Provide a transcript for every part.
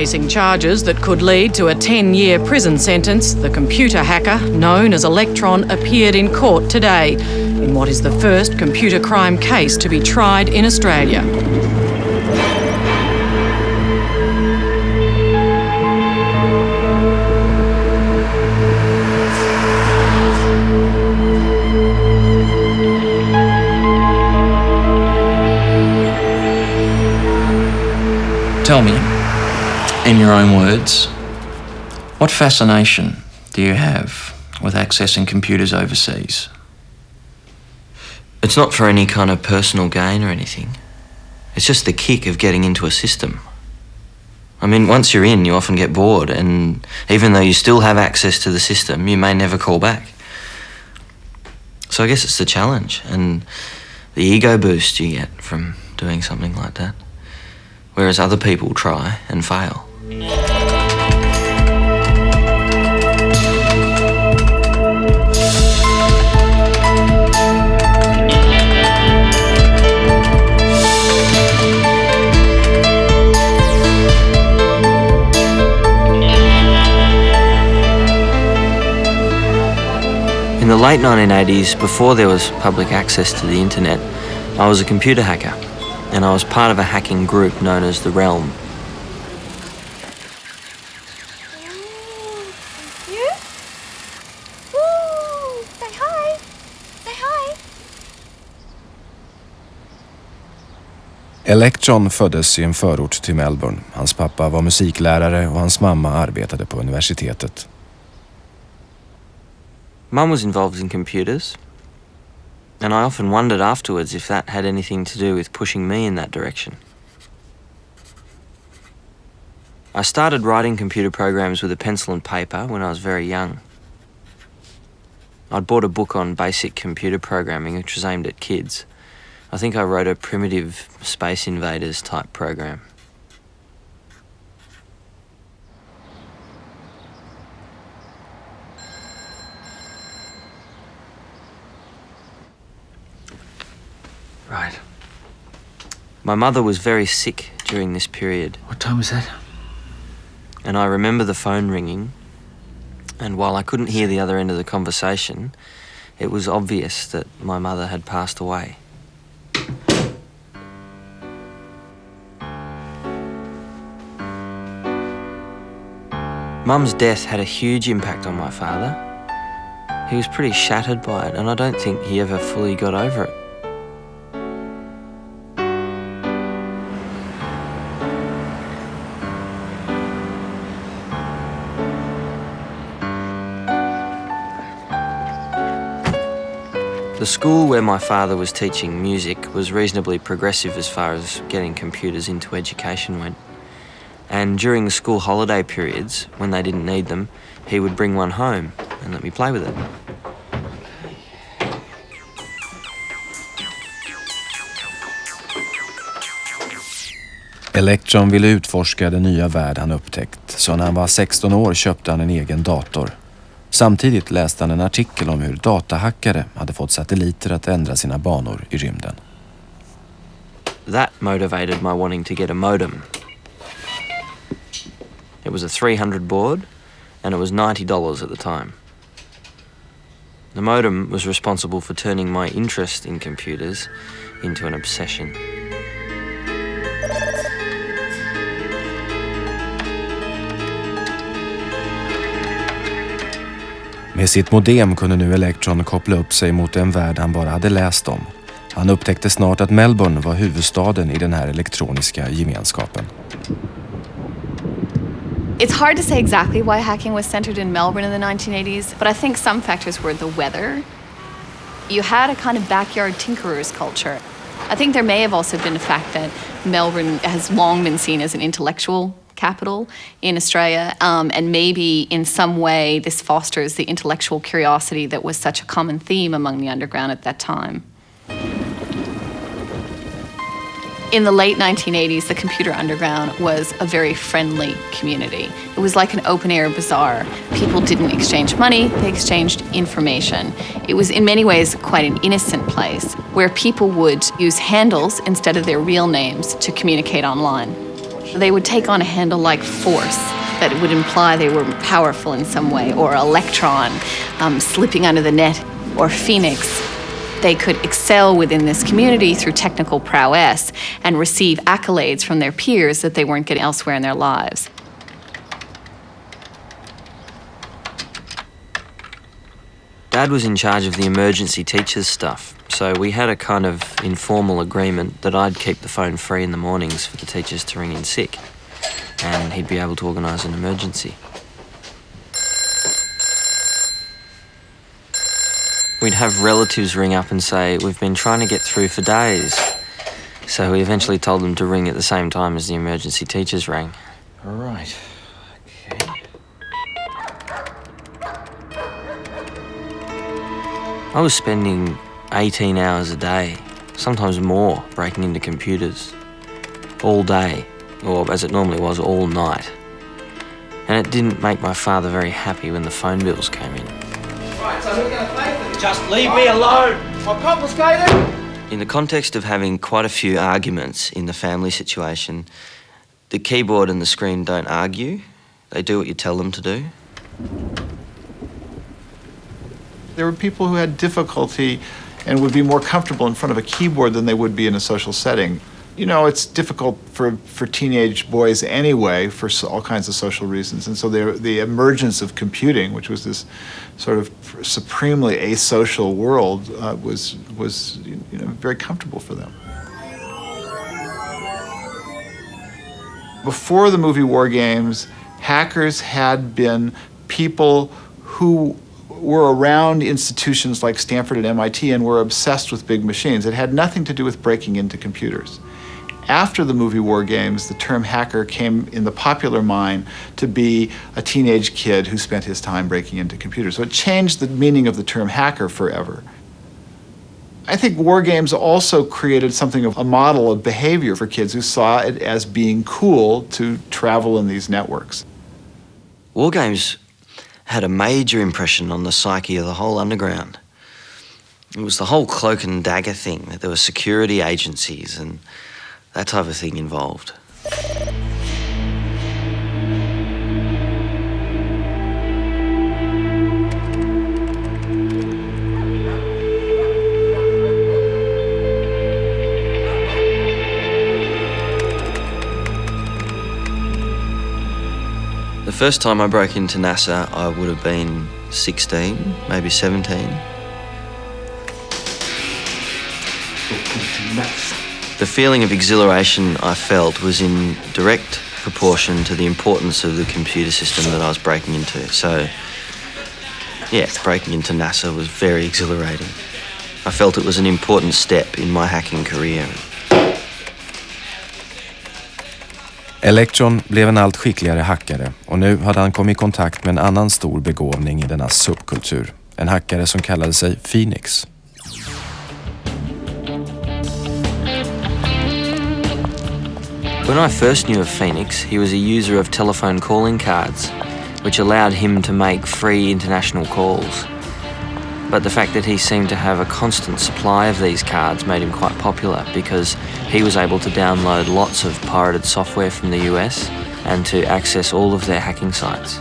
Facing charges that could lead to a 10-year prison sentence, the computer hacker known as Electron appeared in court today in what is the first computer crime case to be tried in Australia. Tell me, in your own words, what fascination do you have with accessing computers overseas? It's not for any kind of personal gain or anything. It's just the kick of getting into a system. I mean, once you're in, you often get bored, and even though you still have access to the system, you may never call back. So I guess it's the challenge and the ego boost you get from doing something like that. Whereas other people try and fail. In the late 1980s, before there was public access to the internet, I was a computer hacker. And I was part of a hacking group known as The Realm. You? Woo! Say hi! Say hi! Electron föddes i en förort till Melbourne. Hans pappa var musiklärare och hans mamma arbetade på universitetet. Mum was involved in computers. And I often wondered afterwards if that had anything to do with pushing me in that direction. I started writing computer programs with a pencil and paper when I was very young. I'd bought a book on basic computer programming which was aimed at kids. I think I wrote a primitive Space Invaders type program. Right. My mother was very sick during this period. What time was that? And I remember the phone ringing, and while I couldn't hear the other end of the conversation, it was obvious that my mother had passed away. Mum's death had a huge impact on my father. He was pretty shattered by it, and I don't think he ever fully got over it. The school where my father was teaching music was reasonably progressive as far as getting computers into education went. And during the school holiday periods, when they didn't need them, he would bring one home and let me play with it. Electron ville utforska den nya värld han upptäckt, så när han var 16 år köpte han en egen dator. Samtidigt läste han en artikel om hur datahackare hade fått satelliter att ändra sina banor i rymden. That motivated my wanting to get a modem. It was a 300 baud and it was $90 at the time. The modem was responsible for turning my interest in computers into an obsession. Med sitt modem kunde nu Electron koppla upp sig mot en värld han bara hade läst om. Han upptäckte snart att Melbourne var huvudstaden i den här elektroniska gemenskapen. It's hard to say exactly why hacking was centered in Melbourne in the 1980s, but I think some factors were the weather. You had a kind of backyard tinkerers culture. I think there may have also been the fact that Melbourne has long been seen as an intellectual capital in Australia, and maybe in some way this fosters the intellectual curiosity that was such a common theme among the underground at that time. In the late 1980s, the computer underground was a very friendly community. It was like an open-air bazaar. People didn't exchange money, they exchanged information. It was in many ways quite an innocent place where people would use handles instead of their real names to communicate online. They would take on a handle-like force that would imply they were powerful in some way, or Electron slipping under the net, or Phoenix. They could excel within this community through technical prowess and receive accolades from their peers that they weren't getting elsewhere in their lives. Dad was in charge of the emergency teachers stuff, so we had a kind of informal agreement that I'd keep the phone free in the mornings for the teachers to ring in sick, and he'd be able to organise an emergency. We'd have relatives ring up and say, "We've been trying to get through for days." So we eventually told them to ring at the same time as the emergency teachers rang. All right. Okay. I was spending 18 hours a day, sometimes more, breaking into computers. All day, or as it normally was, all night. And it didn't make my father very happy when the phone bills came in. Right, so who's going to pay for this? Just leave me alone! I'll confiscate it! In the context of having quite a few arguments in the family situation, the keyboard and the screen don't argue. They do what you tell them to do. There were people who had difficulty and would be more comfortable in front of a keyboard than they would be in a social setting. You know, it's difficult for teenage boys anyway for all kinds of social reasons. And so the emergence of computing, which was this sort of supremely asocial world, was very comfortable for them. Before the movie War Games, hackers had been people who were around institutions like Stanford and MIT and were obsessed with big machines. It had nothing to do with breaking into computers. After the movie War Games, the term hacker came in the popular mind to be a teenage kid who spent his time breaking into computers. So it changed the meaning of the term hacker forever. I think War Games also created something of a model of behavior for kids who saw it as being cool to travel in these networks. War Games had a major impression on the psyche of the whole underground. It was the whole cloak and dagger thing, that there were security agencies and that type of thing involved. The first time I broke into NASA, I would have been 16, maybe 17. The feeling of exhilaration I felt was in direct proportion to the importance of the computer system that I was breaking into. So, yeah, breaking into NASA was very exhilarating. I felt it was an important step in my hacking career. Electron blev en allt skickligare hackare och nu hade han kommit i kontakt med en annan stor begåvning i denna subkultur. En hackare som kallade sig Phoenix. When I first knew of Phoenix, he was a user of telephone calling cards, which allowed him to make free international calls. But the fact that he seemed to have a constant supply of these cards made him quite popular because he was able to download lots of pirated software from the US and to access all of their hacking sites.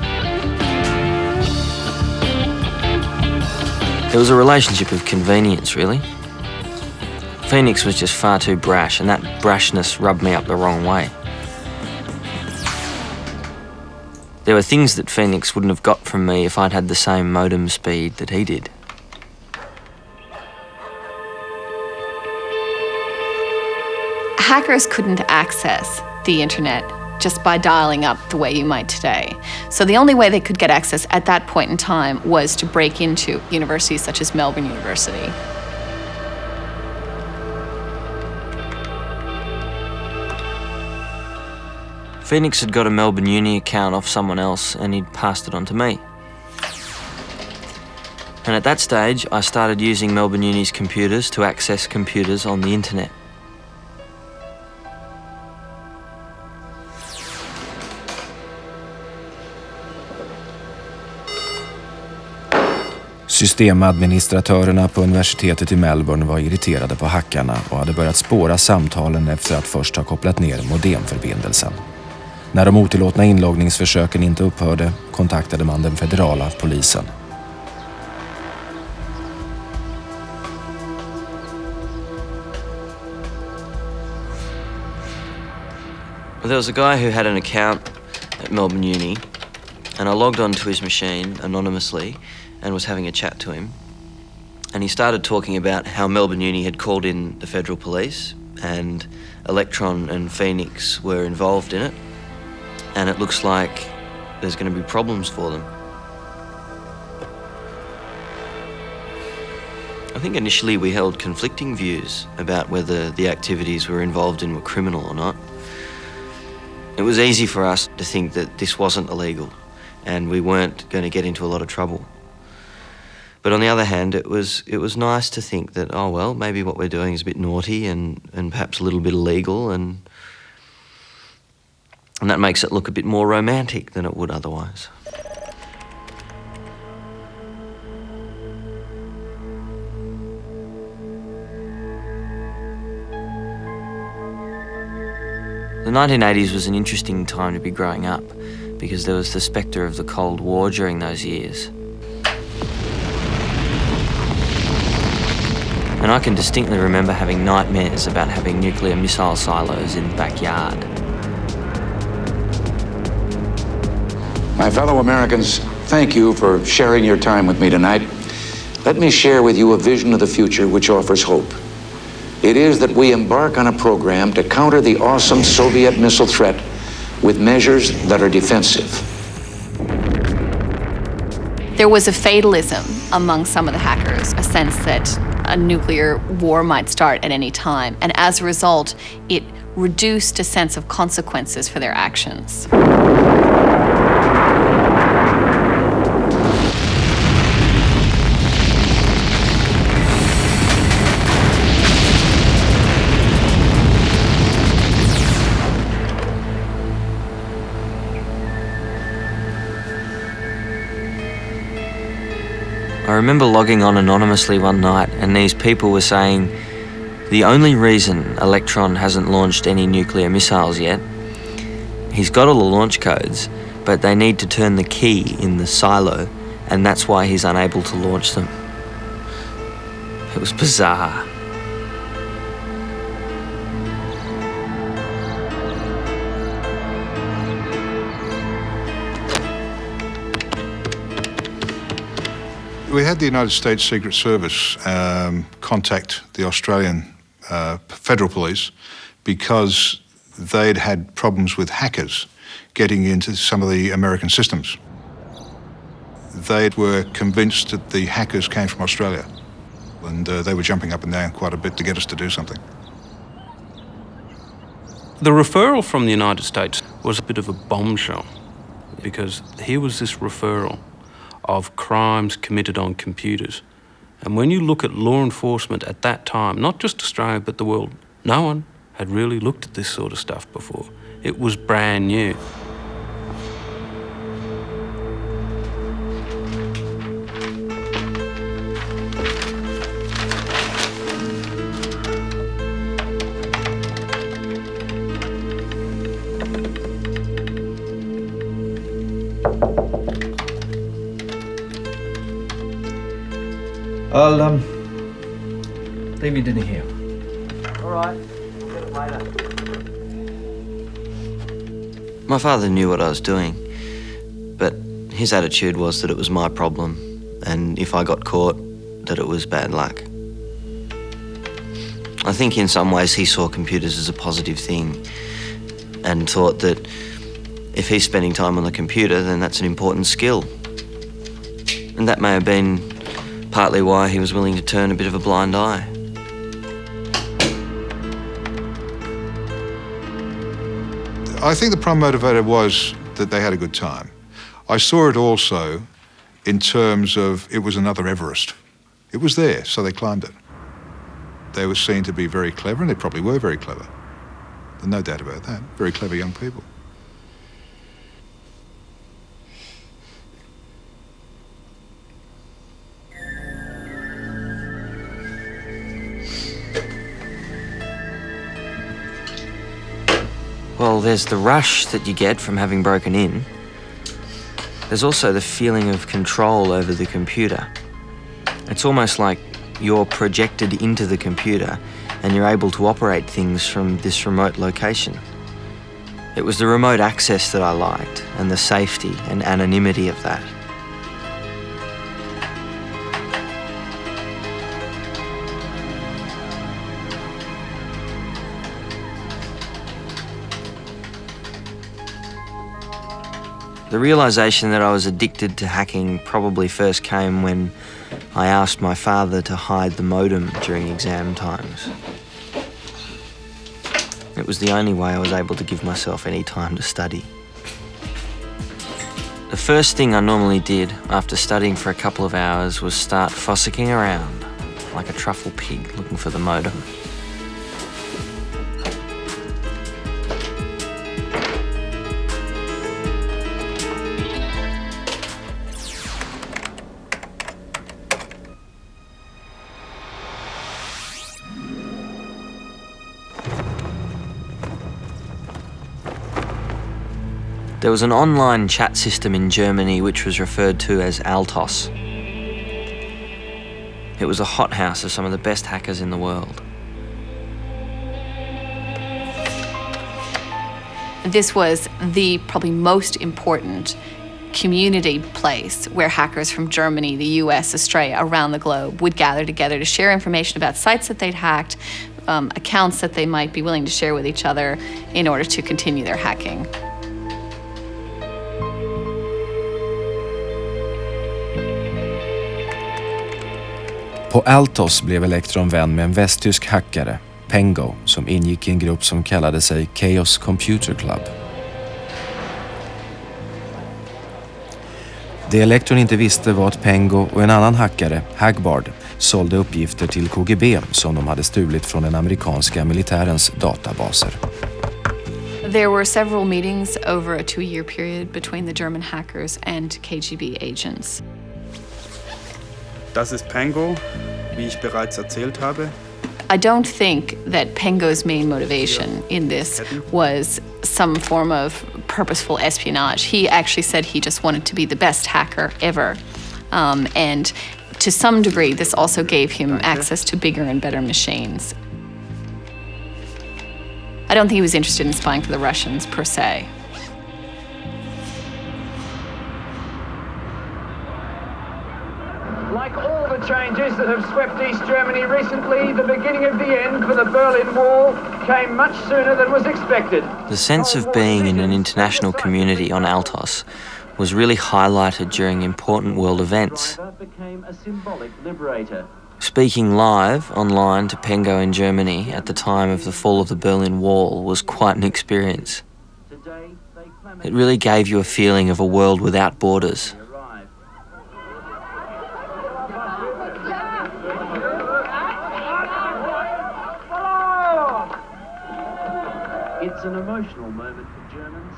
There was a relationship of convenience, really. Phoenix was just far too brash, and that brashness rubbed me up the wrong way. There were things that Phoenix wouldn't have got from me if I'd had the same modem speed that he did. Hackers couldn't access the internet just by dialing up the way you might today. So the only way they could get access at that point in time was to break into universities such as Melbourne University. Phoenix had got a Melbourne Uni account off someone else and he'd passed it on to me. And at that stage, I started using Melbourne Uni's computers to access computers on the internet. Systemadministratörerna på universitetet i Melbourne var irriterade på hackarna och hade börjat spåra samtalen efter att först ha kopplat ner modemförbindelsen. När de otillåtna inloggningsförsöken inte upphörde kontaktade man den federala polisen. Well, there was a guy who had an account at Melbourne Uni, and I logged onto his machine anonymously and was having a chat to him. And he started talking about how Melbourne Uni had called in the federal police and Electron and Phoenix were involved in it. And it looks like there's going to be problems for them. I think initially we held conflicting views about whether the activities we were involved in were criminal or not. It was easy for us to think that this wasn't illegal and we weren't going to get into a lot of trouble. But on the other hand, it was nice to think that, oh well, maybe what we're doing is a bit naughty and perhaps a little bit illegal, and that makes it look a bit more romantic than it would otherwise. The 1980s was an interesting time to be growing up because there was the spectre of the Cold War during those years. And I can distinctly remember having nightmares about having nuclear missile silos in the backyard. My fellow Americans, thank you for sharing your time with me tonight. Let me share with you a vision of the future which offers hope. It is that we embark on a program to counter the awesome Soviet missile threat with measures that are defensive. There was a fatalism among some of the hackers, a sense that a nuclear war might start at any time, and as a result, it reduced a sense of consequences for their actions. I remember logging on anonymously one night and these people were saying the only reason Electron hasn't launched any nuclear missiles yet, he's got all the launch codes, but they need to turn the key in the silo and that's why he's unable to launch them. It was bizarre. We had the United States Secret Service contact the Australian Federal Police because they'd had problems with hackers getting into some of the American systems. They were convinced that the hackers came from Australia, and they were jumping up and down quite a bit to get us to do something. The referral from the United States was a bit of a bombshell because here was this referral of crimes committed on computers. And when you look at law enforcement at that time, not just Australia but the world, no one had really looked at this sort of stuff before. It was brand new. I'll leave your dinner here. All right, we'll get it later. My father knew what I was doing, but his attitude was that it was my problem, and if I got caught, that it was bad luck. I think in some ways he saw computers as a positive thing and thought that if he's spending time on the computer, then that's an important skill. And that may have been partly why he was willing to turn a bit of a blind eye. I think the prime motivator was that they had a good time. I saw it also in terms of it was another Everest. It was there, so they climbed it. They were seen to be very clever, and they probably were very clever. There's no doubt about that. Very clever young people. Well, Well, there's the rush that you get from having broken in. There's also the feeling of control over the computer. It's almost like you're projected into the computer and you're able to operate things from this remote location. It was the remote access that I liked, and the safety and anonymity of that. The realisation that I was addicted to hacking probably first came when I asked my father to hide the modem during exam times. It was the only way I was able to give myself any time to study. The first thing I normally did after studying for a couple of hours was start fossicking around like a truffle pig looking for the modem. There was an online chat system in Germany which was referred to as Altos. It was a hothouse of some of the best hackers in the world. This was the probably most important community place where hackers from Germany, the US, Australia, around the globe would gather together to share information about sites that they'd hacked, accounts that they might be willing to share with each other in order to continue their hacking. På Altos blev Electron vän med en västtysk hackare, Pengo, som ingick i en grupp som kallade sig Chaos Computer Club. Det Electron inte visste var att Pengo och en annan hackare, Hagbard, sålde uppgifter till KGB som de hade stulit från den amerikanska militärens databaser. There were several meetings over a 2-year period between the German hackers and KGB agents. Das ist Pengo, wie ich bereits erzählt habe. I don't think that Pengo's main motivation in this was some form of purposeful espionage. He actually said he just wanted to be the best hacker ever. And to some degree, this also gave him access to bigger and better machines. I don't think he was interested in spying for the Russians per se. Like all the changes that have swept East Germany recently, the beginning of the end for the Berlin Wall came much sooner than was expected. The sense of being in an international community on Altos was really highlighted during important world events. Speaking live online to Pengo in Germany at the time of the fall of the Berlin Wall was quite an experience. It really gave you a feeling of a world without borders. It's an emotional moment for Germans.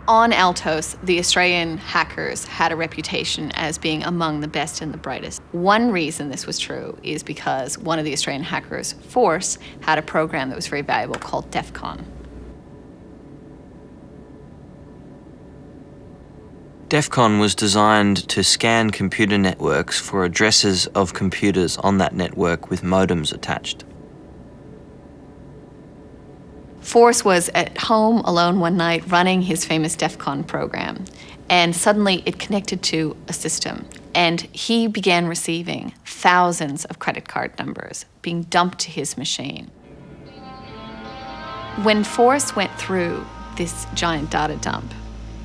On Altos, the Australian hackers had a reputation as being among the best and the brightest. One reason this was true is because one of the Australian hackers, Force, had a program that was very valuable called DEFCON. DEFCON was designed to scan computer networks for addresses of computers on that network with modems attached. Force was at home alone one night running his famous DEFCON program, and suddenly it connected to a system, and he began receiving thousands of credit card numbers being dumped to his machine. When Force went through this giant data dump,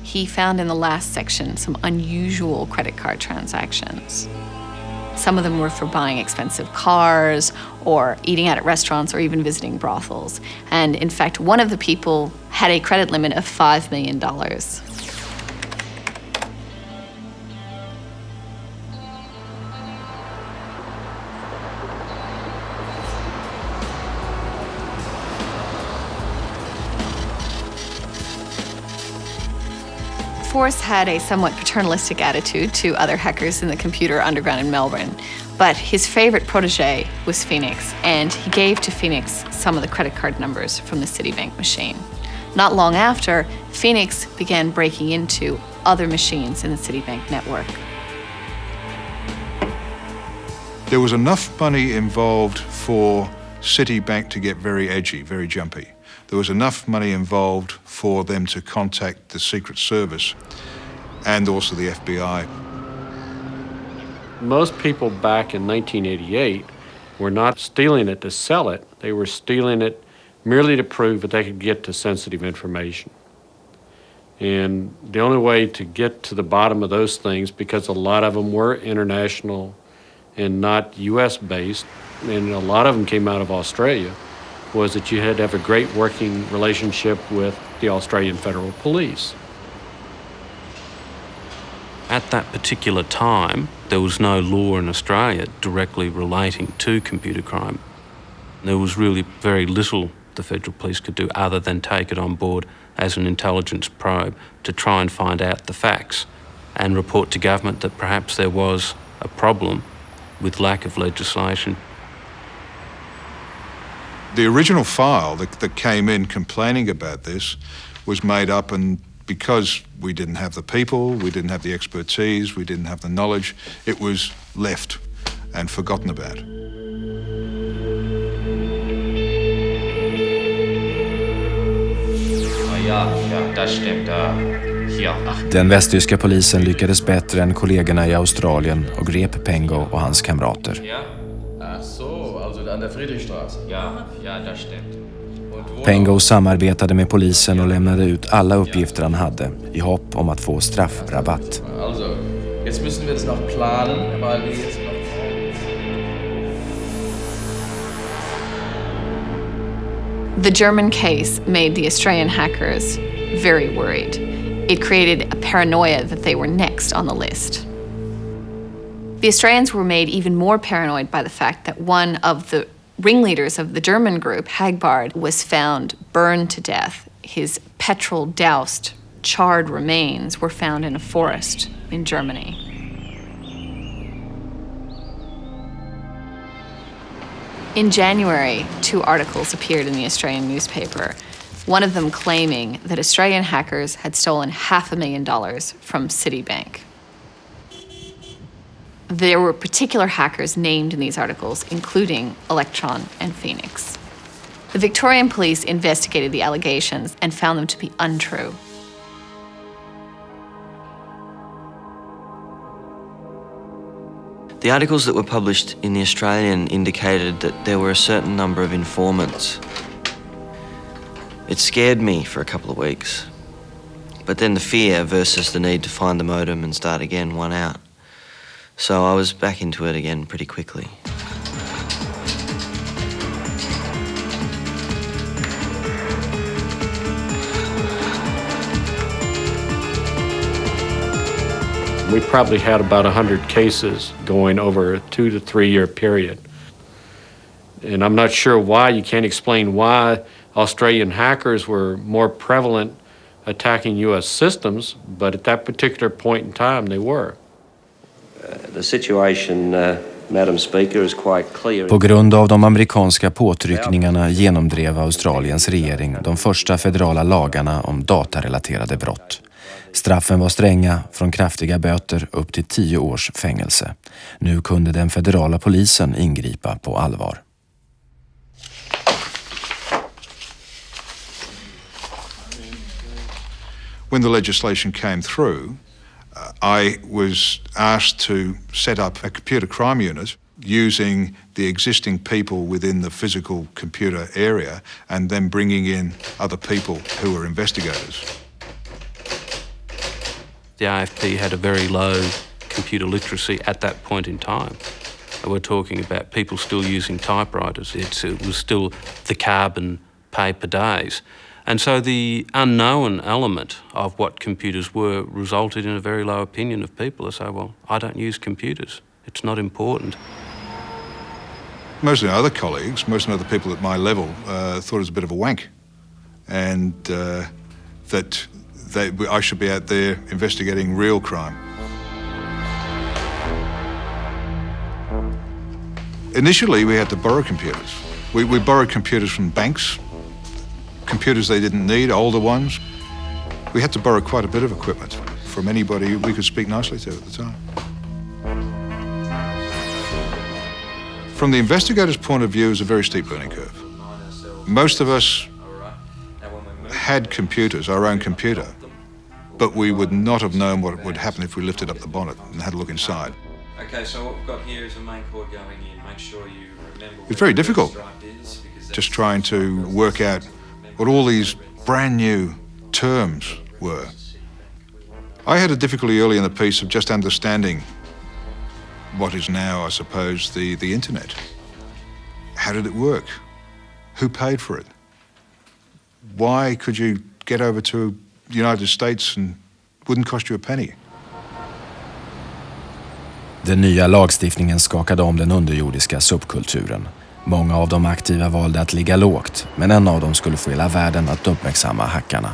he found in the last section some unusual credit card transactions. Some of them were for buying expensive cars or eating out at restaurants or even visiting brothels. And in fact, one of the people had a credit limit of $5 million. force had a somewhat paternalistic attitude to other hackers in the computer underground in Melbourne, but his favorite protege was Phoenix, and he gave to Phoenix some of the credit card numbers from the Citibank machine. Not long after, Phoenix began breaking into other machines in the Citibank network. There was enough money involved for Citibank to get very edgy, very jumpy. There was enough money involved for them to contact the Secret Service and also the FBI. Most people back in 1988 were not stealing it to sell it. They were stealing it merely to prove that they could get to sensitive information. And the only way to get to the bottom of those things, because a lot of them were international and not US based, and a lot of them came out of Australia, was that you had to have a great working relationship with the Australian Federal Police. At that particular time, there was no law in Australia directly relating to computer crime. There was really very little the Federal Police could do other than take it on board as an intelligence probe to try and find out the facts and report to government that perhaps there was a problem with lack of legislation. The original file that came in complaining about this was made up, and because we didn't have the people, we didn't have the expertise, we didn't have the knowledge, it was left and forgotten about. Den västtyska polisen lyckades bättre än kollegorna i Australien och grep Pengo och hans kamrater. Pengo samarbetade med polisen och lämnade ut alla uppgifter han hade i hopp om att få straffrabatt. The German case made the Australian hackers very worried. It created a paranoia that they were next on the list. The Australians were made even more paranoid by the fact that one of the ringleaders of the German group, Hagbard, was found burned to death. His petrol-doused, charred remains were found in a forest in Germany. In January, 2 articles appeared in the Australian newspaper, one of them claiming that Australian hackers had stolen $500,000 from Citibank. There were particular hackers named in these articles, including Electron and Phoenix. The Victorian police investigated the allegations and found them to be untrue. The articles that were published in the Australian indicated that there were a certain number of informants. It scared me for a couple of weeks, but then the fear versus the need to find the modem and start again won out. So I was back into it again pretty quickly. We probably had about 100 cases going over a 2 to 3 year period. And I'm not sure why, you can't explain why Australian hackers were more prevalent attacking US systems, but at that particular point in time they were. The situation, Madam Speaker, is quite clear. På grund av de amerikanska påtryckningarna genomdrev Australiens regering de första federala lagarna om datarelaterade brott. Straffen var stränga, från kraftiga böter upp till 10 års fängelse. Nu kunde den federala polisen ingripa på allvar. When the legislation came through, I was asked to set up a computer crime unit using the existing people within the physical computer area and then bringing in other people who were investigators. The AFP had a very low computer literacy at that point in time. We're talking about people still using typewriters. It was still the carbon paper days. And so the unknown element of what computers were resulted in a very low opinion of people. They say, well, I don't use computers. It's not important. Most of the other colleagues, most of the other people at my level thought it was a bit of a wank, and that I should be out there investigating real crime. Initially, we had to borrow computers. We borrowed computers from banks, computers they didn't need, older ones. We had to borrow quite a bit of equipment from anybody we could speak nicely to at the time. From the investigator's point of view, it was a very steep learning curve. Most of us had computers, our own computer, but we would not have known what would happen if we lifted up the bonnet and had a look inside. Okay, so what we've got here is a main cord going in. Make sure you remember. It's very difficult, just trying to work out what all these brand new terms were. I had a difficulty early in the piece of just understanding what is now, I suppose, the internet. How did it work? Who paid for it? Why could you get over to the United States and wouldn't cost you a penny? Den nya lagstiftningen skakade om den underjordiska subkulturen. Många av de aktiva valde att ligga lågt, men en av dem skulle få hela världen att uppmärksamma hackarna.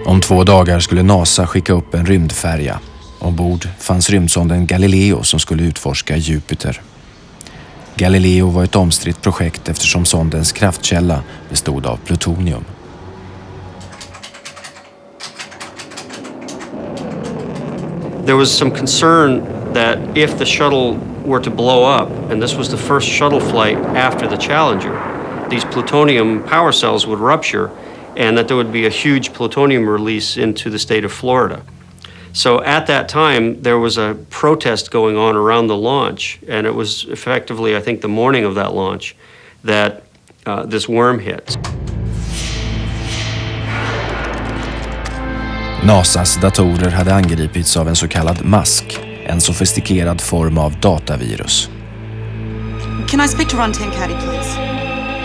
Om 2 dagar skulle NASA skicka upp en rymdfärja. Ombord fanns rymdsonden Galileo som skulle utforska Jupiter. Galileo var ett omstritt projekt eftersom sondens kraftkälla bestod av plutonium. There was some concern that if the shuttle were to blow up, and this was the first shuttle flight after the Challenger, these plutonium power cells would rupture and that there would be a huge plutonium release into the state of Florida. So at that time, there was a protest going on around the launch, and it was effectively, I think, the morning of that launch that this worm hit. NASAs datorer hade angripits av en så kallad mask, en sofistikerad form av datavirus. Can I speak to Ron Tenkati, please?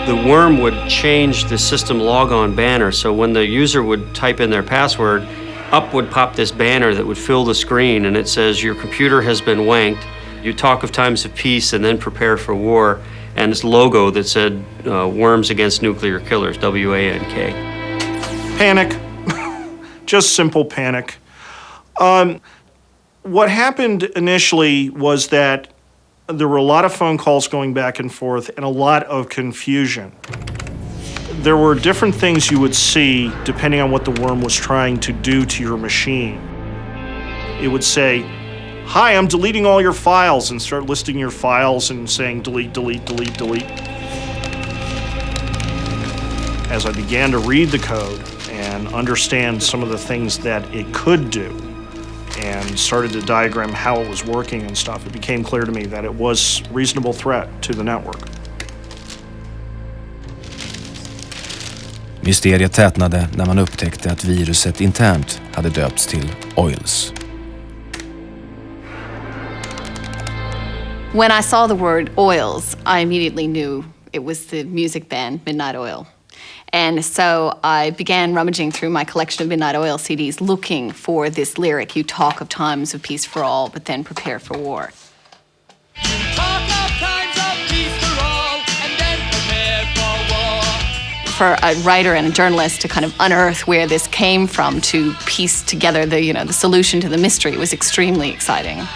The worm would change the system logon banner, so when the user would type in their password, up would pop this banner that would fill the screen, and it says, your computer has been wanked, you talk of times of peace and then prepare for war, and this logo that said, Worms Against Nuclear Killers, WANK. Panic. Just simple panic. What happened initially was that there were a lot of phone calls going back and forth and a lot of confusion. There were different things you would see depending on what the worm was trying to do to your machine. It would say, hi, I'm deleting all your files, and start listing your files and saying delete, delete, delete, delete. As I began to read the code and understand some of the things that it could do, and started to diagram how it was working and stuff, it became clear to me that it was a reasonable threat to the network. Mysteriet tätnade när man upptäckte att viruset internt hade döpts till Oils. When I saw the word oils, I immediately knew it was the music band Midnight Oil. And so I began rummaging through my collection of Midnight Oil CDs looking for this lyric, you talk of times of peace for all, but then prepare for war. For a writer and a journalist to kind of unearth where this came from, to piece together the solution to the mystery, was extremely exciting.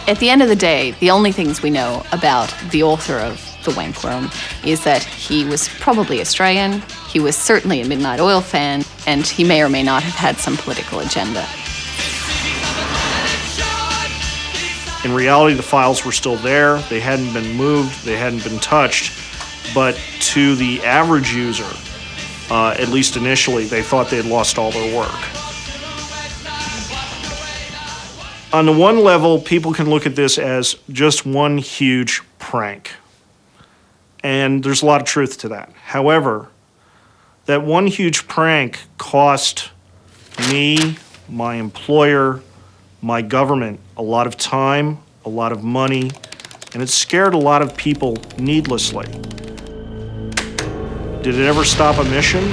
At the end of the day, the only things we know about the author of The Wankworm is that he was probably Australian, he was certainly a Midnight Oil fan, and he may or may not have had some political agenda. In reality, the files were still there, they hadn't been moved, they hadn't been touched, but to the average user, at least initially, they thought they'd lost all their work. On the one level, people can look at this as just one huge prank. And there's a lot of truth to that. However, that one huge prank cost me, my employer, my government a lot of time, a lot of money, and it scared a lot of people needlessly. Did it ever stop a mission?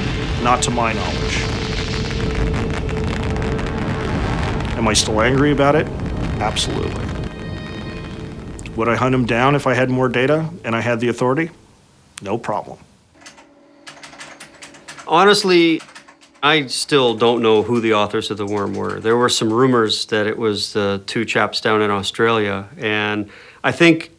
Not to my knowledge. Am I still angry about it? Absolutely. Would I hunt him down if I had more data and I had the authority? No problem. Honestly, I still don't know who the authors of the worm were. There were some rumors that it was the two chaps down in Australia, and I think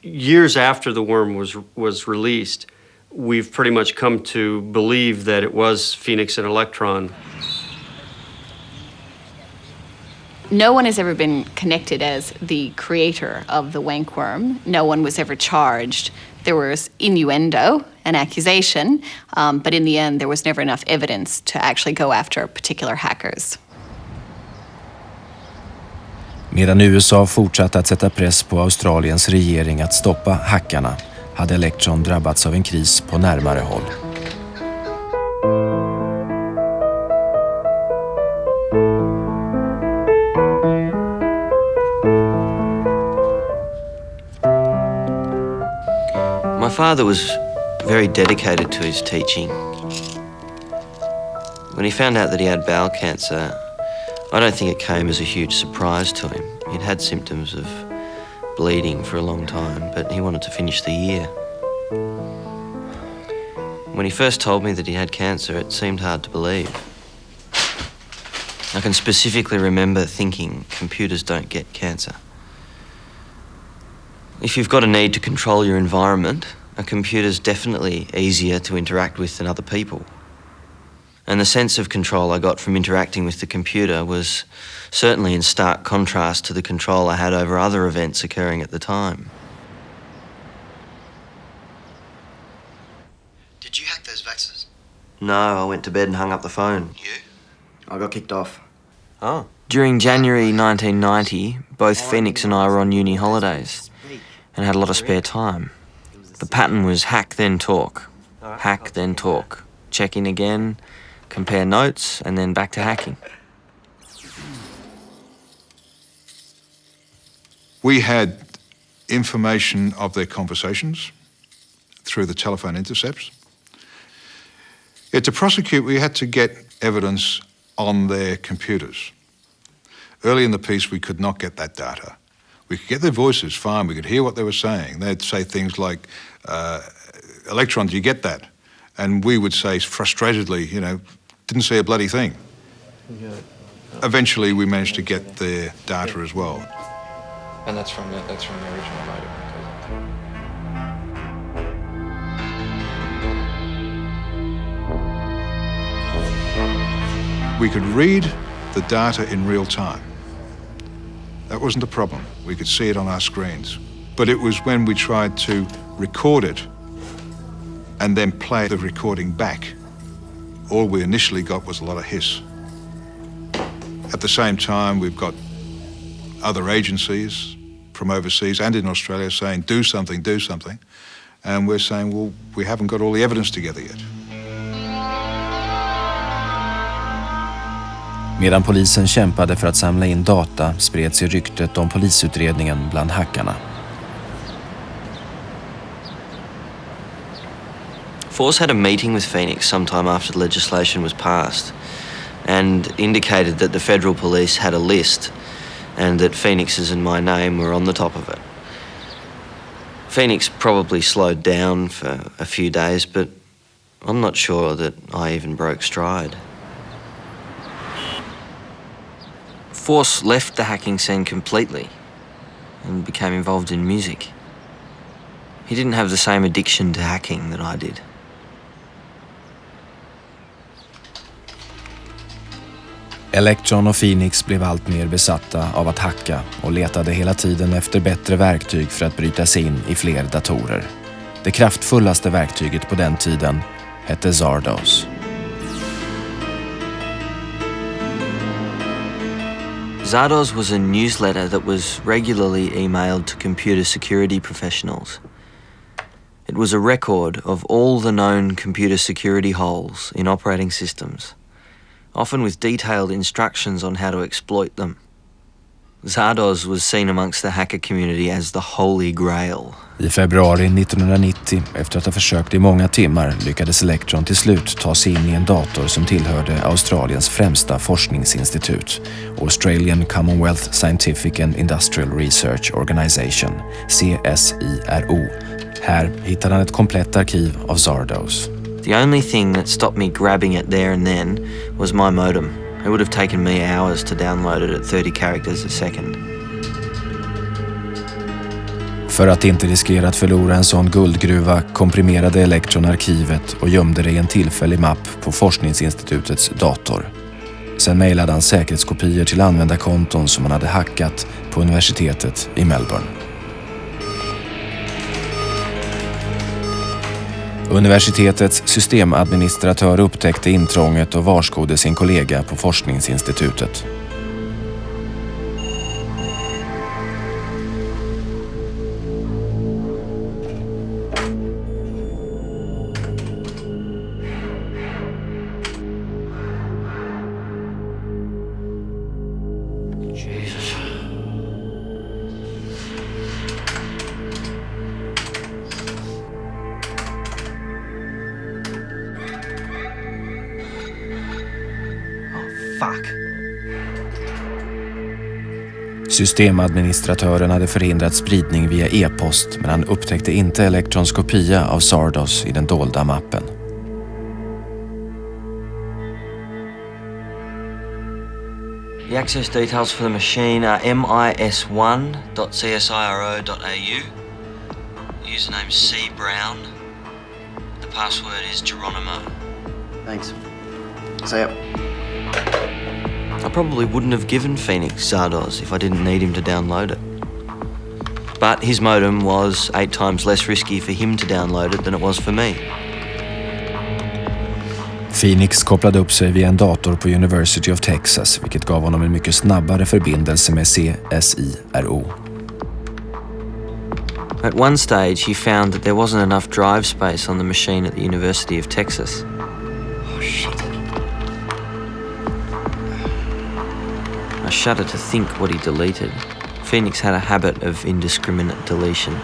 years after the worm was released, we've pretty much come to believe that it was Phoenix and Electron. No one has ever been connected as the creator of the wankworm. No one was ever charged. There was innuendo, an accusation, but in the end there was never enough evidence to actually go after particular hackers. Medan USA fortsatte att sätta press på Australiens regering att stoppa hackarna hade Electron drabbats av en kris på närmare håll. My father was very dedicated to his teaching. When he found out that he had bowel cancer, I don't think it came as a huge surprise to him. He'd had symptoms of bleeding for a long time, but he wanted to finish the year. When he first told me that he had cancer, it seemed hard to believe. I can specifically remember thinking, computers don't get cancer. If you've got a need to control your environment, a computer's definitely easier to interact with than other people. And the sense of control I got from interacting with the computer was certainly in stark contrast to the control I had over other events occurring at the time. Did you hack those vaxes? No, I went to bed and hung up the phone. You? I got kicked off. Oh. During January 1990, both Phoenix and I were on uni holidays and had a lot of spare time. The pattern was hack, then talk. Hack, then talk. Check in again, compare notes, and then back to hacking. We had information of their conversations through the telephone intercepts. To prosecute, we had to get evidence on their computers. Early in the piece, we could not get that data. We could get their voices fine, we could hear what they were saying. They'd say things like, Electron, do you get that? And we would say frustratedly, didn't see a bloody thing. Eventually, we managed to get their data as well. And that's from the original modem. We could read the data in real time. That wasn't a problem. We could see it on our screens. But it was when we tried to record it and then play the recording back, all we initially got was a lot of hiss. At the same time, we've got other agencies from overseas and in Australia saying, do something, do something. And we're saying, well, we haven't got all the evidence together yet. Medan polisen kämpade för att samla in data spred sig ryktet om polisutredningen bland hackarna. Force had a meeting with Phoenix sometime after the legislation was passed and indicated that the federal police had a list and that Phoenix's and my name were on the top of it. Phoenix probably slowed down for a few days, but I'm not sure that I even broke stride. Force left the hacking scene completely and became involved in music. He didn't have the same addiction to hacking that I did. Electron och Phoenix blev allt mer besatta av att hacka och letade hela tiden efter bättre verktyg för att bryta sig in i fler datorer. Det kraftfullaste verktyget på den tiden hette Zardos. Zardos was a newsletter that was regularly emailed to computer security professionals. It was a record of all the known computer security holes in operating systems, often with detailed instructions on how to exploit them. Zardoz was seen amongst the hacker community as the holy grail. I februari 1990, efter att ha försökt i många timmar, lyckades Electron till slut ta sig in i en dator som tillhörde Australiens främsta forskningsinstitut, Australian Commonwealth Scientific and Industrial Research Organisation, CSIRO. Här hittade han ett komplett arkiv av Zardoz. The only thing that stopped me grabbing it there and then was my modem. It would have taken me hours to download it at 30 characters a second. För att inte riskera att förlora en sån guldgruva komprimerade Electron arkivet och gömde det i en tillfällig mapp på forskningsinstitutets dator. Sen mejlade han säkerhetskopior till användarkonton som han hade hackat på universitetet i Melbourne. Universitetets systemadministratör upptäckte intrånget och varskodde sin kollega på forskningsinstitutet. Fuck. Systemadministratören hade förhindrat spridning via e-post, men han upptäckte inte Electrons kopia av Zardoz i den dolda mappen. The access details for the machine are mis1.csiro.au. Username C Brown. The password is Geronimo. Thanks. See ya. I probably wouldn't have given Phoenix Zardoz if I didn't need him to download it. But his modem was 8 times less risky for him to download it than it was for me. Phoenix kopplade upp sig via en dator på University of Texas, vilket gav honom en mycket snabbare förbindelse med CSIRO. At one stage he found that there wasn't enough drive space on the machine at the University of Texas. Oh, shit. I shudder to think what he deleted. Phoenix had a habit of indiscriminate deletion.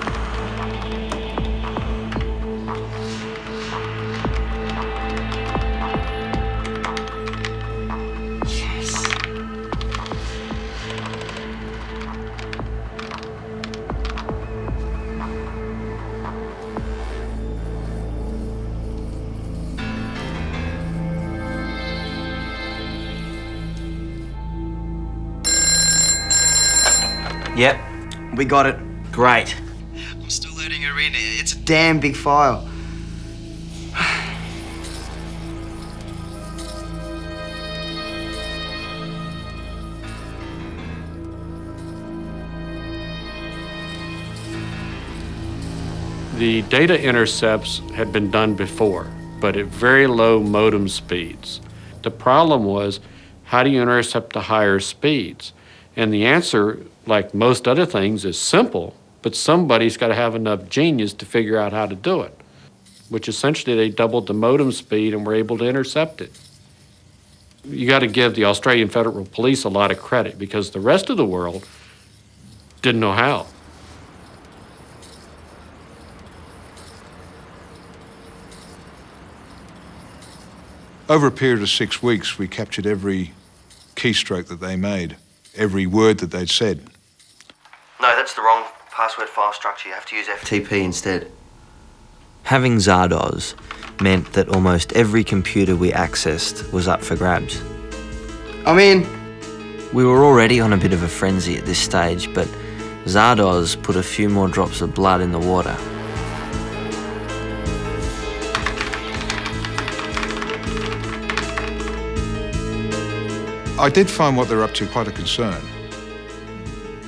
Yep, we got it. Great. I'm still loading her in. It's a damn big file. The data intercepts had been done before, but at very low modem speeds. The problem was, how do you intercept the higher speeds? And the answer, like most other things, is simple, but somebody's got to have enough genius to figure out how to do it, which essentially they doubled the modem speed and were able to intercept it. You got to give the Australian Federal Police a lot of credit because the rest of the world didn't know how. Over a period of 6 weeks, we captured every keystroke that they made, every word that they'd said. No, that's the wrong password file structure. You have to use FTP instead. Having Zardoz meant that almost every computer we accessed was up for grabs. I'm in. We were already on a bit of a frenzy at this stage, but Zardoz put a few more drops of blood in the water. I did find what they're up to quite a concern,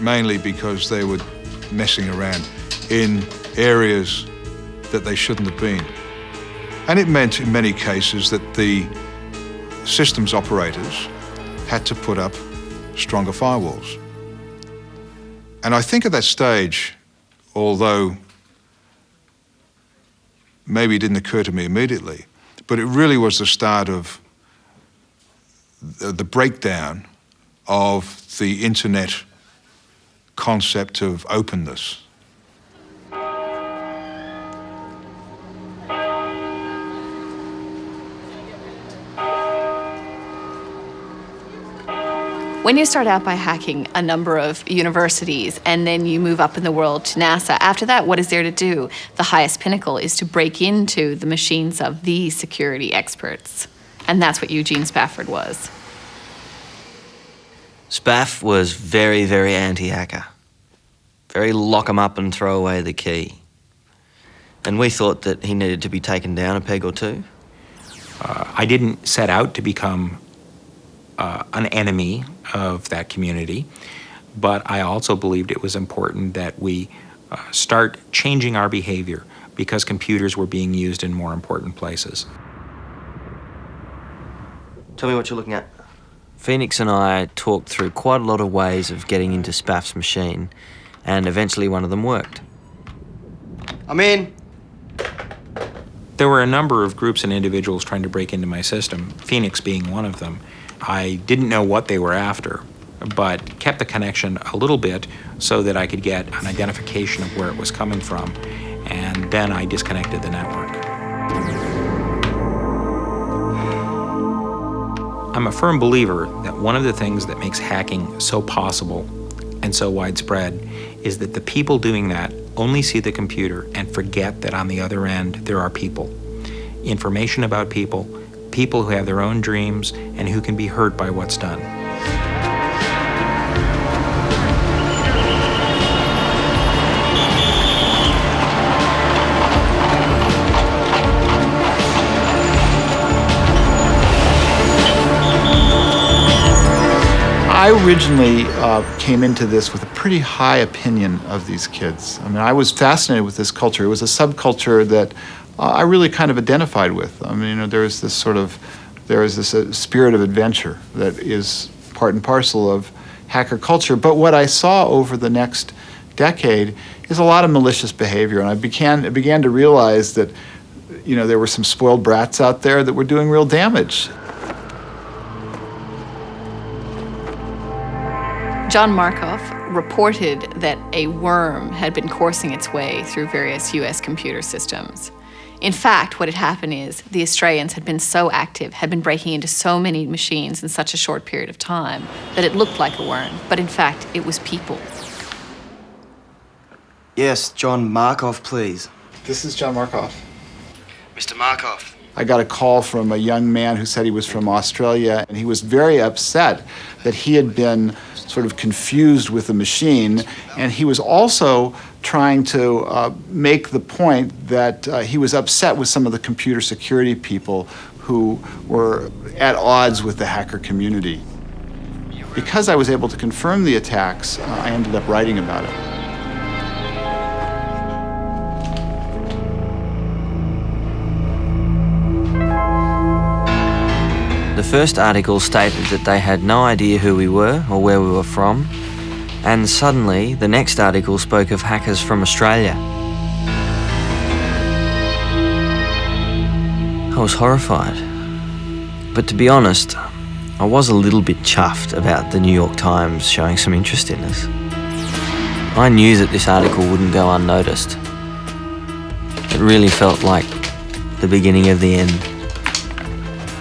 mainly because they were messing around in areas that they shouldn't have been. And it meant in many cases that the systems operators had to put up stronger firewalls. And I think at that stage, although maybe it didn't occur to me immediately, but it really was the start of the breakdown of the internet concept of openness. When you start out by hacking a number of universities and then you move up in the world to NASA, after that, what is there to do? The highest pinnacle is to break into the machines of the security experts. And that's what Eugene Spafford was. Spaff was very, very anti-hacker. Very lock 'em up and throw away the key. And we thought that he needed to be taken down a peg or two. I didn't set out to become an enemy of that community, but I also believed it was important that we start changing our behavior because computers were being used in more important places. Tell me what you're looking at. Phoenix and I talked through quite a lot of ways of getting into Spaff's machine, and eventually one of them worked. I'm in. There were a number of groups and individuals trying to break into my system, Phoenix being one of them. I didn't know what they were after, but kept the connection a little bit so that I could get an identification of where it was coming from, and then I disconnected the network. I'm a firm believer that one of the things that makes hacking so possible and so widespread is that the people doing that only see the computer and forget that on the other end there are people. Information about people, people who have their own dreams and who can be hurt by what's done. I originally came into this with a pretty high opinion of these kids. I mean, I was fascinated with this culture. It was a subculture that I really kind of identified with. I mean, you know, there is this spirit of adventure that is part and parcel of hacker culture. But what I saw over the next decade is a lot of malicious behavior, and I began to realize that, you know, there were some spoiled brats out there that were doing real damage. John Markoff reported that a worm had been coursing its way through various US computer systems. In fact, what had happened is the Australians had been so active, had been breaking into so many machines in such a short period of time, that it looked like a worm, but in fact, it was people. Yes, John Markoff, please. This is John Markoff. Mr. Markoff. I got a call from a young man who said he was from Australia, and he was very upset that he had been sort of confused with the machine, and he was also trying to make the point that he was upset with some of the computer security people who were at odds with the hacker community. Because I was able to confirm the attacks, I ended up writing about it. The first article stated that they had no idea who we were or where we were from, and suddenly the next article spoke of hackers from Australia. I was horrified, but to be honest, I was a little bit chuffed about the New York Times showing some interest in us. I knew that this article wouldn't go unnoticed. It really felt like the beginning of the end.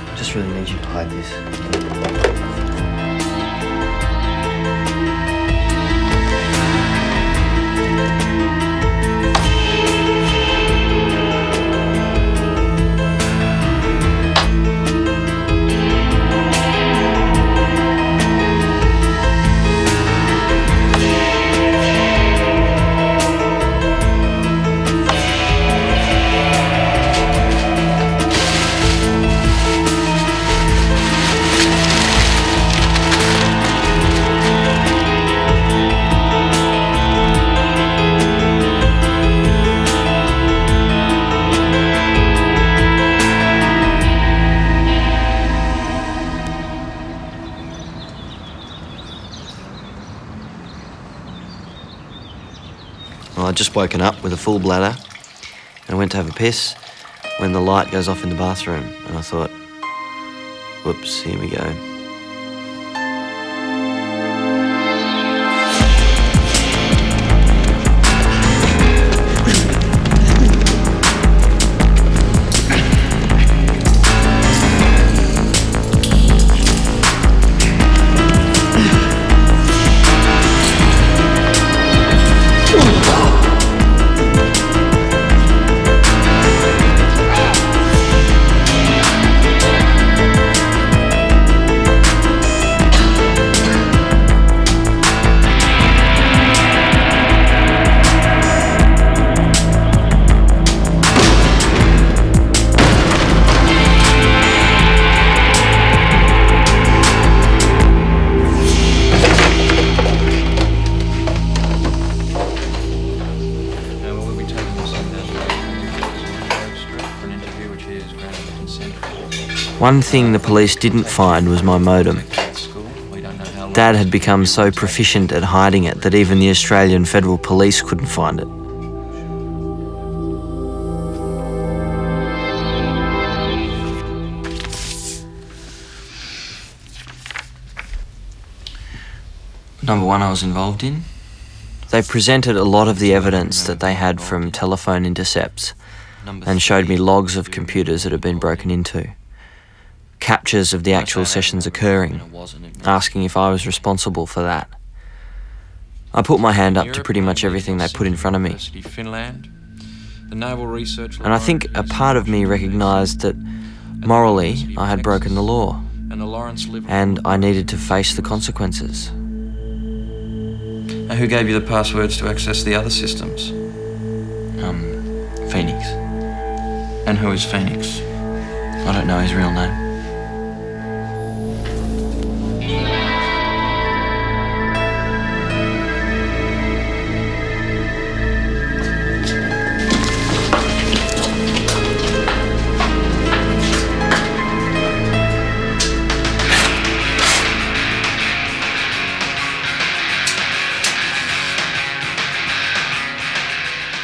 I just really need you to hide this. Well, I'd just woken up with a full bladder and went to have a piss, when the light goes off in the bathroom, and I thought, whoops, here we go. One thing the police didn't find was my modem. Dad had become so proficient at hiding it that even the Australian Federal Police couldn't find it. Number one I was involved in. They presented a lot of the evidence that they had from telephone intercepts and showed me logs of computers that had been broken into. Captures of the actual sessions occurring, asking if I was responsible for that. I put my hand up to pretty much everything they put in front of me. And I think a part of me recognised that morally I had broken the law, and I needed to face the consequences. Who gave you the passwords to access the other systems? Phoenix. And who is Phoenix? I don't know his real name.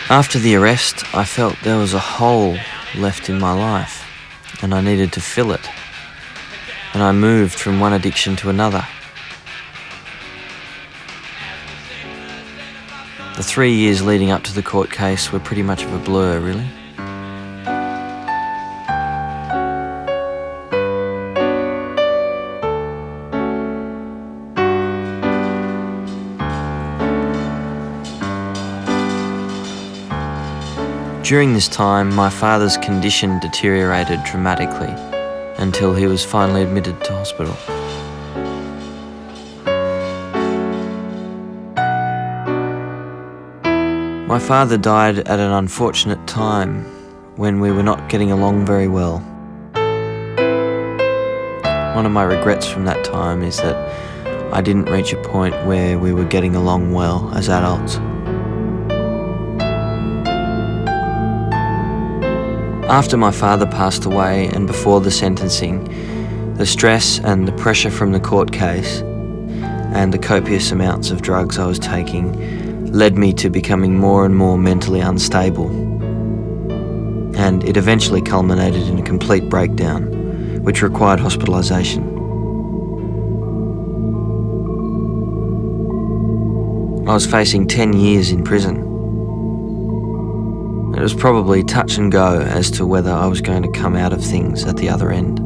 After the arrest, I felt there was a hole left in my life, and I needed to fill it. And I moved from one addiction to another. The 3 years leading up to the court case were pretty much of a blur, really. During this time, my father's condition deteriorated dramatically until he was finally admitted to hospital. My father died at an unfortunate time when we were not getting along very well. One of my regrets from that time is that I didn't reach a point where we were getting along well as adults. After my father passed away and before the sentencing, the stress and the pressure from the court case and the copious amounts of drugs I was taking led me to becoming more and more mentally unstable. And it eventually culminated in a complete breakdown, which required hospitalisation. I was facing 10 years in prison. It was probably touch and go as to whether I was going to come out of things at the other end.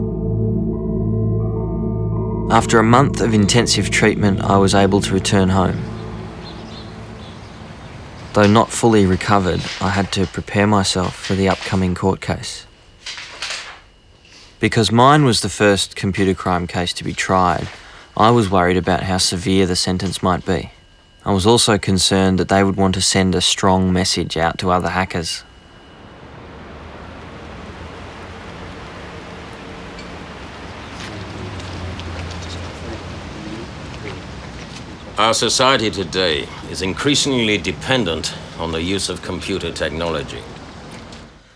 After a month of intensive treatment, I was able to return home. Though not fully recovered, I had to prepare myself for the upcoming court case. Because mine was the first computer crime case to be tried, I was worried about how severe the sentence might be. I was also concerned that they would want to send a strong message out to other hackers. Our society today is increasingly dependent on the use of computer technology.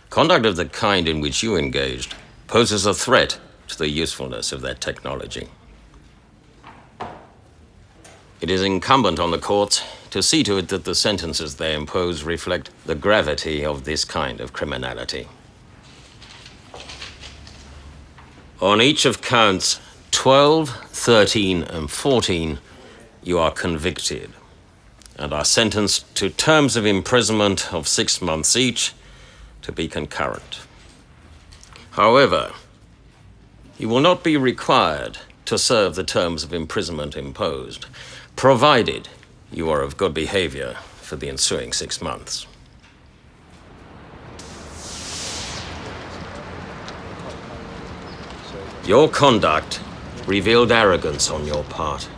Conduct of the kind in which you engaged poses a threat to the usefulness of that technology. It is incumbent on the courts to see to it that the sentences they impose reflect the gravity of this kind of criminality. On each of counts 12, 13, and 14, you are convicted and are sentenced to terms of imprisonment of 6 months each, to be concurrent. However, you will not be required to serve the terms of imprisonment imposed, provided you are of good behavior for the ensuing 6 months. Your conduct revealed arrogance on your part,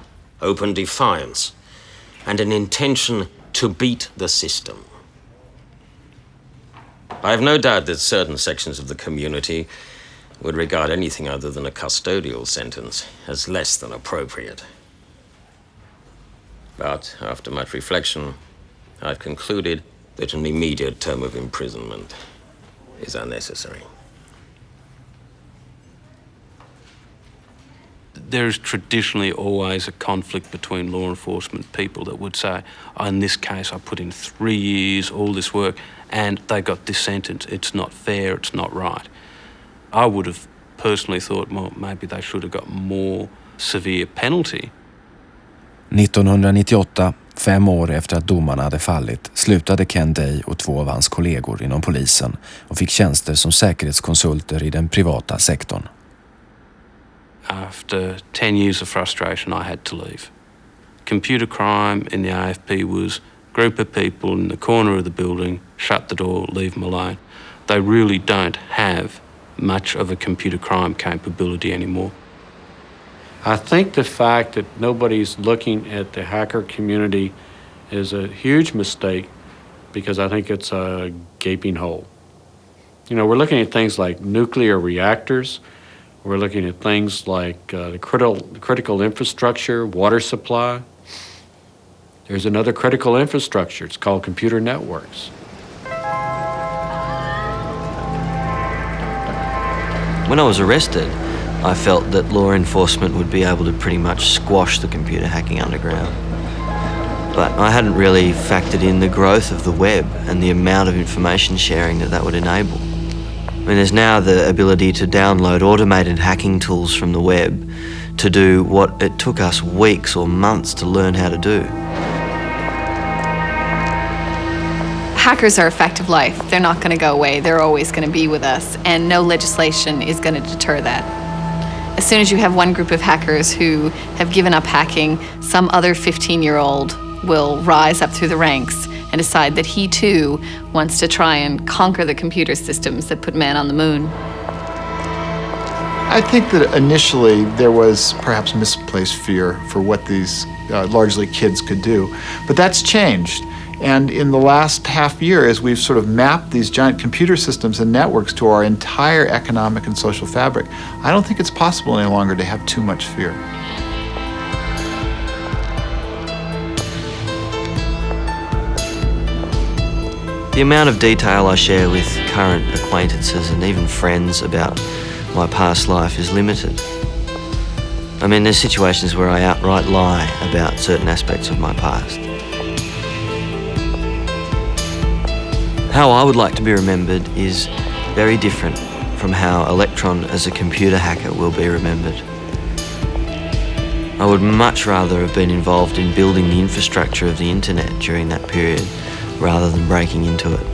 open defiance, and an intention to beat the system. I have no doubt that certain sections of the community would regard anything other than a custodial sentence as less than appropriate. But after much reflection, I've concluded that an immediate term of imprisonment is unnecessary. There is traditionally always a conflict between law enforcement people that would say, oh, in this case I put in 3 years, all this work, and they got this sentence. It's not fair, it's not right. I would have personally thought, well, maybe they should have got more severe penalty. 1998, 5 år efter att domarna hade fallit, slutade Ken Day och 2 av hans kollegor inom polisen och fick tjänster som säkerhetskonsulter i den privata sektorn. After 10 years of frustration, I had to leave. Computer crime in the AFP was a group of people in the corner of the building, shut the door, leave them alone. They really don't have much of a computer crime capability anymore. I think the fact that nobody's looking at the hacker community is a huge mistake, because I think it's a gaping hole. You know, we're looking at things like nuclear reactors. We're looking at things like the critical infrastructure, water supply. There's another critical infrastructure. It's called computer networks. When I was arrested, I felt that law enforcement would be able to pretty much squash the computer hacking underground. But I hadn't really factored in the growth of the web and the amount of information sharing that would enable. I mean, there's now the ability to download automated hacking tools from the web to do what it took us weeks or months to learn how to do. Hackers are a fact of life. They're not going to go away. They're always going to be with us, and no legislation is going to deter that. As soon as you have one group of hackers who have given up hacking, some other 15-year-old will rise up through the ranks and decide that he too wants to try and conquer the computer systems that put man on the moon. I think that initially there was perhaps misplaced fear for what these largely kids could do, but that's changed. And in the last half year, as we've sort of mapped these giant computer systems and networks to our entire economic and social fabric, I don't think it's possible any longer to have too much fear. The amount of detail I share with current acquaintances and even friends about my past life is limited. I mean, there's situations where I outright lie about certain aspects of my past. How I would like to be remembered is very different from how Electron as a computer hacker will be remembered. I would much rather have been involved in building the infrastructure of the internet during that period rather than breaking into it.